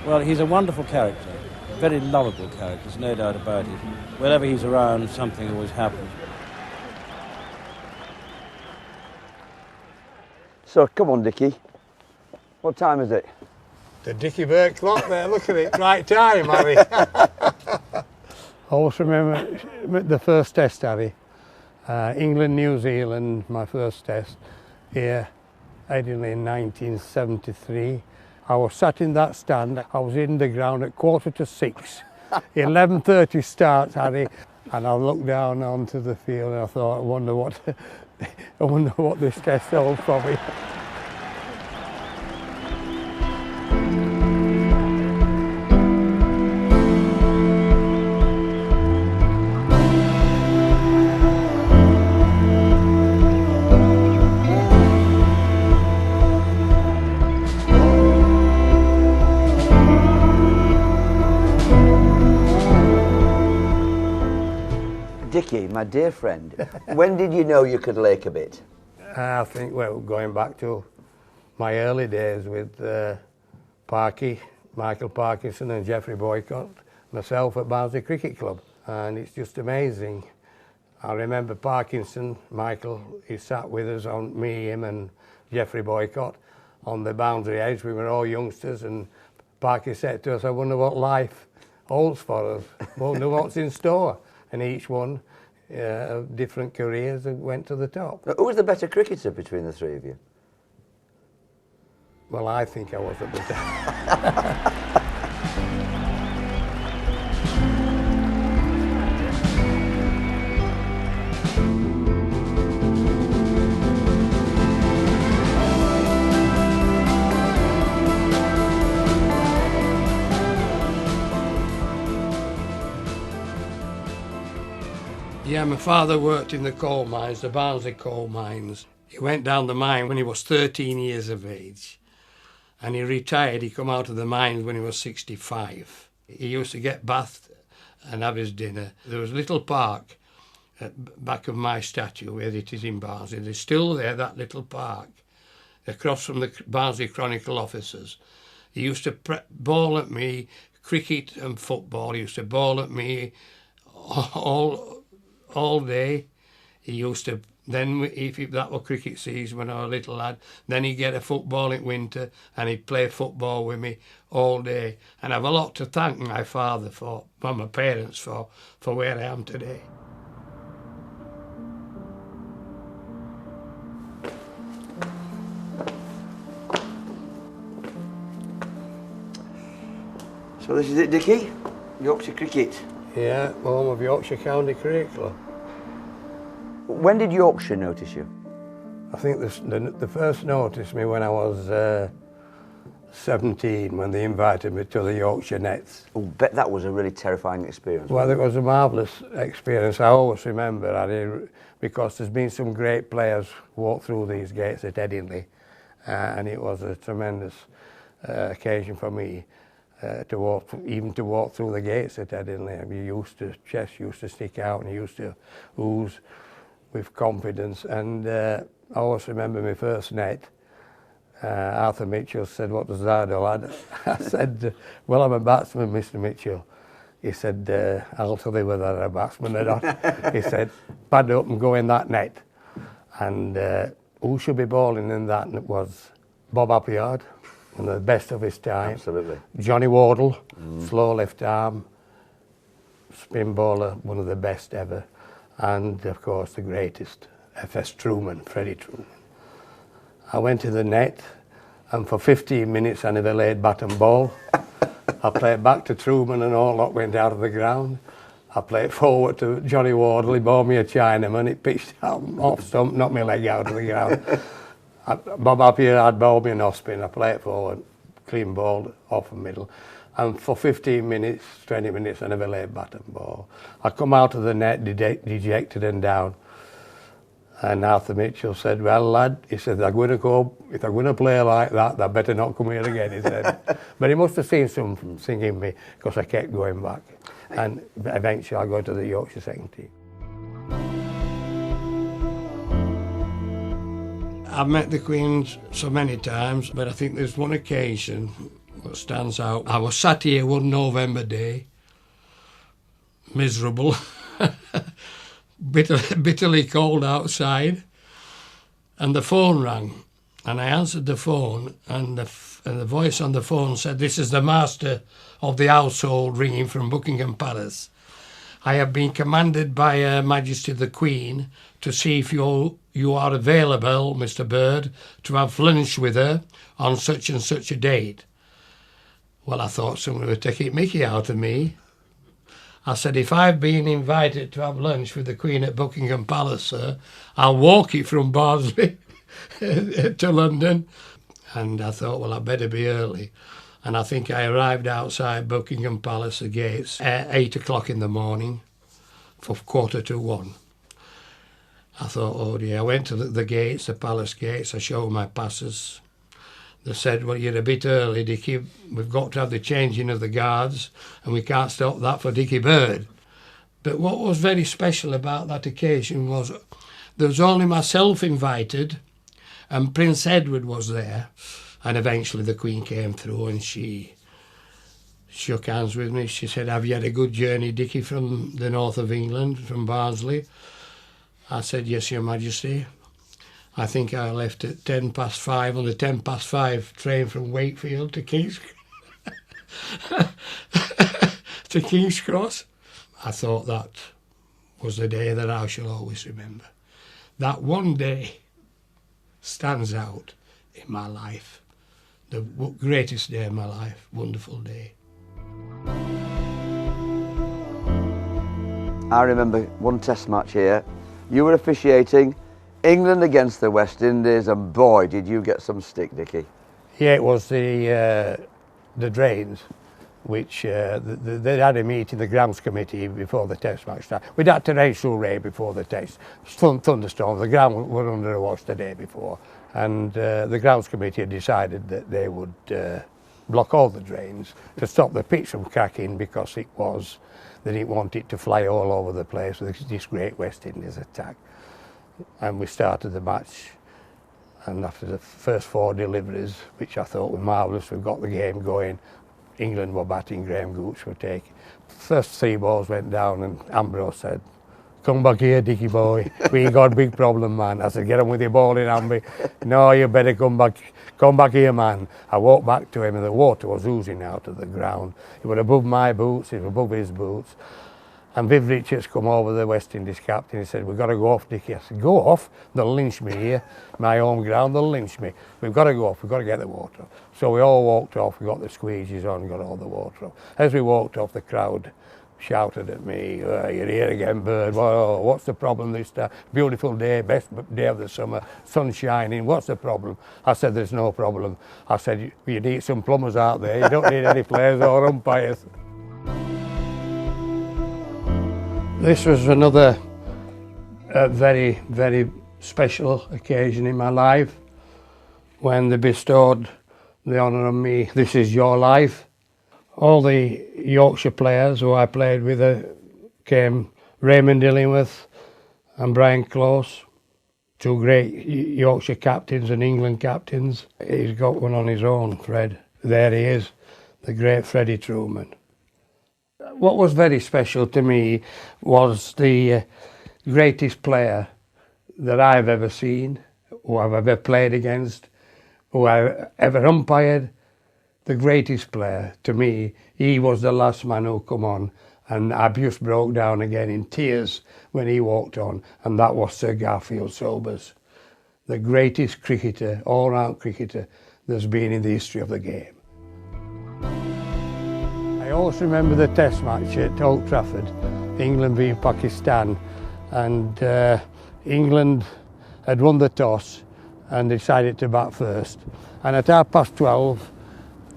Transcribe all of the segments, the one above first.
Well, he's a wonderful character, a very lovable character, there's no doubt about it. Wherever he's around, something always happens. So, come on, Dickie. What time is it? The Dickie Bird clock there, look at it, right time, Harry. I always remember the first test, Harry. England, New Zealand, my first test here, Headingley in 1973. I was sat in that stand, I was in the ground at 6:15. 11:30 starts, Harry, and I looked down onto the field and I thought, I wonder what this test holds for me. Dickie, my dear friend, when did you know you could lake a bit? I think, well, going back to my early days with Michael Parkinson and Geoffrey Boycott, myself at Barnsley Cricket Club, and it's just amazing. I remember Parkinson, Michael, he sat with us, on me, him and Geoffrey Boycott on the boundary edge. We were all youngsters, and Parky said to us, I wonder what life holds for us, I wonder what's in store. And each one of different careers and went to the top. Who was the better cricketer between the three of you? Well, I think I was at the top. Yeah, my father worked in the coal mines, the Barnsley coal mines. He went down the mine when he was 13 years of age. And he retired, he come out of the mines when he was 65. He used to get bathed and have his dinner. There was a little park at back of my statue where it is in Barnsley. It's still there, that little park, across from the Barnsley Chronicle offices. He used to ball at me, cricket and football. He used to ball at me all day. He used to, then if that were cricket season when I was a little lad, then he'd get a football in winter and he'd play football with me all day. And I've a lot to thank my father for, and my parents for where I am today. So this is it, Dickie? Yorkshire Cricket? Yeah, home of Yorkshire County Cricket Club. When did Yorkshire notice you? I think the first noticed me when I was 17, when they invited me to the Yorkshire Nets. Oh, bet that was a really terrifying experience. Well, it was a marvellous experience. I always remember, because there's been some great players walk through these gates at Headingley, and it was a tremendous occasion for me to walk through the gates at Headingley. Chest used to stick out, and you used to ooze with confidence. And I always remember my first net. Arthur Mitchell said, "What does that do, lad?" I said, "Well, I'm a batsman, Mr. Mitchell." He said, "I'll tell you whether I'm a batsman or not." He said, "Pad up and go in that net." And who should be bowling in that? And it was Bob Appleyard, one of the best of his time. Absolutely. Johnny Wardle, slow left arm, spin bowler, one of the best ever. And of course the greatest, F.S. Truman, Freddie Truman. I went to the net, and for 15 minutes I never laid bat and ball. I played back to Truman and all that went out of the ground. I played forward to Johnny Wardle, he bowled me a Chinaman, it pitched out off stump, knocked my leg out of the ground. Bob Appleyard bowled me an off spin, I played forward, clean ball off the middle. And for 15 minutes, 20 minutes, I never laid bat and ball. I come out of the net dejected and down. And Arthur Mitchell said, "Well, lad," he said, if they're going to play like that, they better not come here again," he said. But he must have seen something in me, because I kept going back. And eventually I got to the Yorkshire second team. I've met the Queen so many times, but I think there's one occasion what stands out. I was sat here one November day, miserable, bitterly cold outside, and the phone rang. And I answered the phone, and the voice on the phone said, "This is the master of the household ringing from Buckingham Palace. I have been commanded by Her Majesty the Queen to see if you are available, Mr. Bird, to have lunch with her on such and such a date." Well, I thought someone would take Mickey out of me. I said, "If I've been invited to have lunch with the Queen at Buckingham Palace, sir, I'll walk it from Barnsley to London." And I thought, well, I better be early. And I think I arrived outside Buckingham Palace, the gates, at 8 o'clock in the morning for 1:45. I thought, oh dear. I went to the gates, the palace gates. I showed my passes. They said, "Well, you're a bit early, Dickie. We've got to have the changing of the guards, and we can't stop that for Dickie Bird." But what was very special about that occasion was there was only myself invited, and Prince Edward was there. And eventually the Queen came through and she shook hands with me. She said, "Have you had a good journey, Dickie, from the north of England, from Barnsley?" I said, "Yes, Your Majesty. I think I left at 5:10 on the 5:10 train from Wakefield to King's to King's Cross." I thought that was the day that I shall always remember. That one day stands out in my life. The greatest day of my life, wonderful day. I remember one test match here. You were officiating England against the West Indies, and boy, did you get some stick, Dickie. Yeah, it was the drains, which they had a meeting, the grounds committee, before the test match started. We'd had torrential rain before the test, thunderstorms. The ground were under a wash the day before, and the grounds committee had decided that they would block all the drains to stop the pitch from cracking, because they didn't want it to fly all over the place with this great West Indies attack. And we started the match, and after the first 4 deliveries, which I thought were marvellous, we got the game going. England were batting, Graham Gooch were taking. First 3 balls went down, and Ambrose said, "Come back here, Dickie boy, we got a big problem, man." I said, "Get on with your ball in, Amby." "No, you better come back here, man." I walked back to him, and the water was oozing out of the ground. It was above my boots, it was above his boots. And Viv Richards come over, the West Indies captain. He said, "We've got to go off, Dickie." I said, "Go off? They'll lynch me here. My home ground, they'll lynch me. We've got to go off, we've got to get the water off." So we all walked off, we got the squeegees on, got all the water off. As we walked off, the crowd shouted at me, "Oh, you're here again, Bird. Well, what's the problem this time? Beautiful day, best day of the summer, sun shining. What's the problem?" I said, "There's no problem." I said, "You need some plumbers out there. You don't need any players or umpires." This was another very, very special occasion in my life, when they bestowed the honour on me, "This is your life." All the Yorkshire players who I played with came, Raymond Illingworth and Brian Close, 2 great Yorkshire captains and England captains. He's got one on his own, Fred. There he is, the great Freddie Truman. What was very special to me was the greatest player that I've ever seen, who I've ever played against, who I've ever umpired. The greatest player to me, he was the last man who come on, and I just broke down again in tears when he walked on, and that was Sir Garfield Sobers, the greatest cricketer, all-round cricketer there's been in the history of the game. I also remember the test match at Old Trafford, England v Pakistan, and England had won the toss and decided to bat first, and at 12:30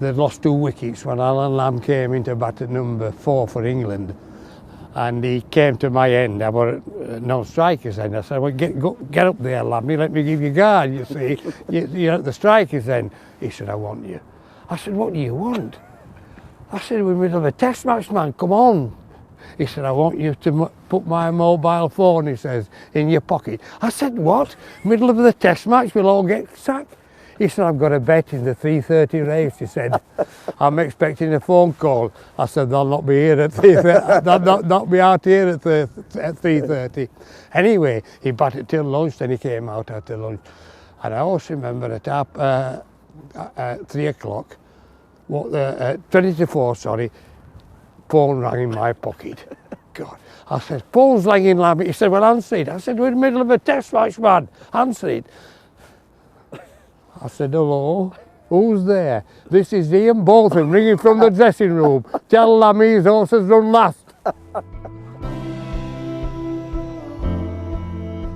they'd lost 2 wickets when Alan Lamb came in to bat at number 4 for England, and he came to my end. I was no strikers end. I said, "Well, get up there, Lamb, let me give you guard, you see, you're at the strikers end." He said, "I want you." I said, "What do you want?" I said, "We're in the middle of a test match, man, come on." He said, "I want you to put my mobile phone," he says, "in your pocket." I said, "What? Middle of the test match, we'll all get sacked." He said, I've got a bet in the 3:30 race, he said. I'm expecting a phone call. I said, they'll not be here at 3:30. They'll not be out here at 3:30. Anyway, he batted till lunch, then he came out after lunch. And I also remember at 3 o'clock, 20 to 4, sorry, phone rang in my pocket. God. I said, phone's ringing, Lammy. He said, well, answer it. I said, we're in the middle of a test match, man. Answer it. I said, hello, who's there? This is Ian Bolton ringing from the dressing room. Tell Lammy his horse has run last.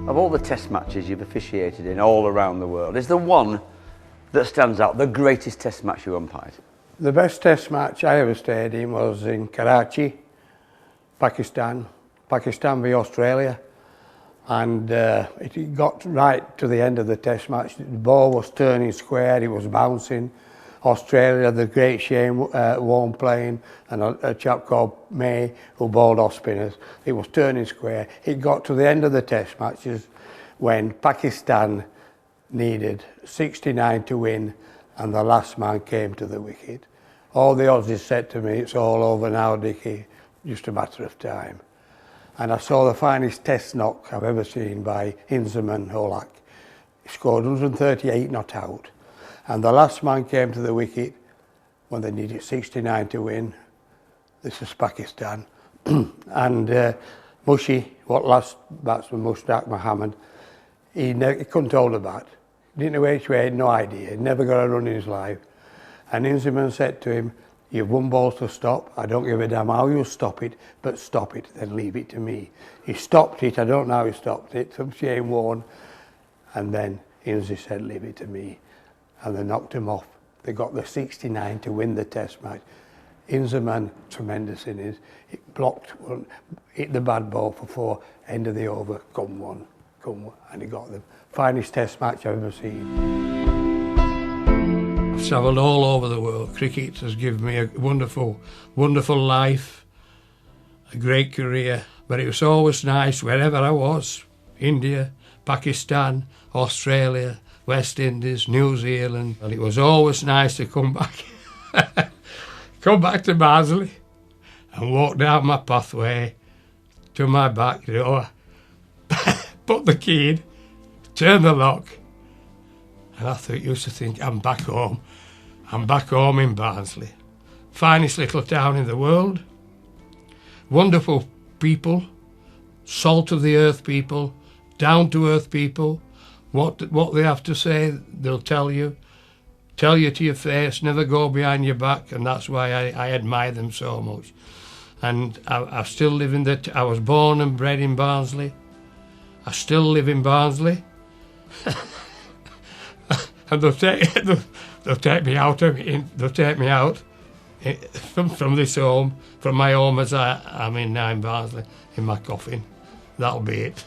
Of all the test matches you've officiated in all around the world, is there one that stands out, the greatest test match you umpired? The best test match I ever stayed in was in Karachi, Pakistan v Australia. And it got right to the end of the test match. The ball was turning square, it was bouncing. Australia, the Gration weren't playing, and a chap called May who bowled off spinners. It was turning square. It got to the end of the test matches when Pakistan needed 69 to win, and the last man came to the wicket. All the Aussies said to me, it's all over now, Dickie, just a matter of time. And I saw the finest test knock I've ever seen by Inzamam Holak. He scored 138 not out. And the last man came to the wicket when they needed 69 to win. This was Pakistan. And Mushi, what last batsman, Mushtaq Mohammed, he couldn't hold a bat. Didn't know which way, no idea. He'd never got a run in his life. And Inzamam said to him, you've won balls to stop. I don't give a damn how you stop it, but stop it, then leave it to me. He stopped it. I don't know how he stopped it. Some shame won. And then Inzi said, leave it to me. And they knocked him off. They got the 69 to win the test match. Inzamam, tremendous innings. It blocked one, hit the bad ball for 4, end of the over, come one, and he got them. Finest test match I've ever seen. I've travelled all over the world. Cricket has given me a wonderful, wonderful life, a great career, but it was always nice wherever I was, India, Pakistan, Australia, West Indies, New Zealand, and it was always nice to come back, to Barnsley and walk down my pathway to my back door, put the key in, turn the lock, and I used to think, I'm back home. I'm back home in Barnsley. Finest little town in the world. Wonderful people, salt of the earth people, down to earth people. What they have to say, they'll tell you to your face, never go behind your back, and that's why I admire them so much. And I still live in I was born and bred in Barnsley. I still live in Barnsley. And they'll take me out from this home, from my home as I'm in now in Barnsley, in my coffin. That'll be it.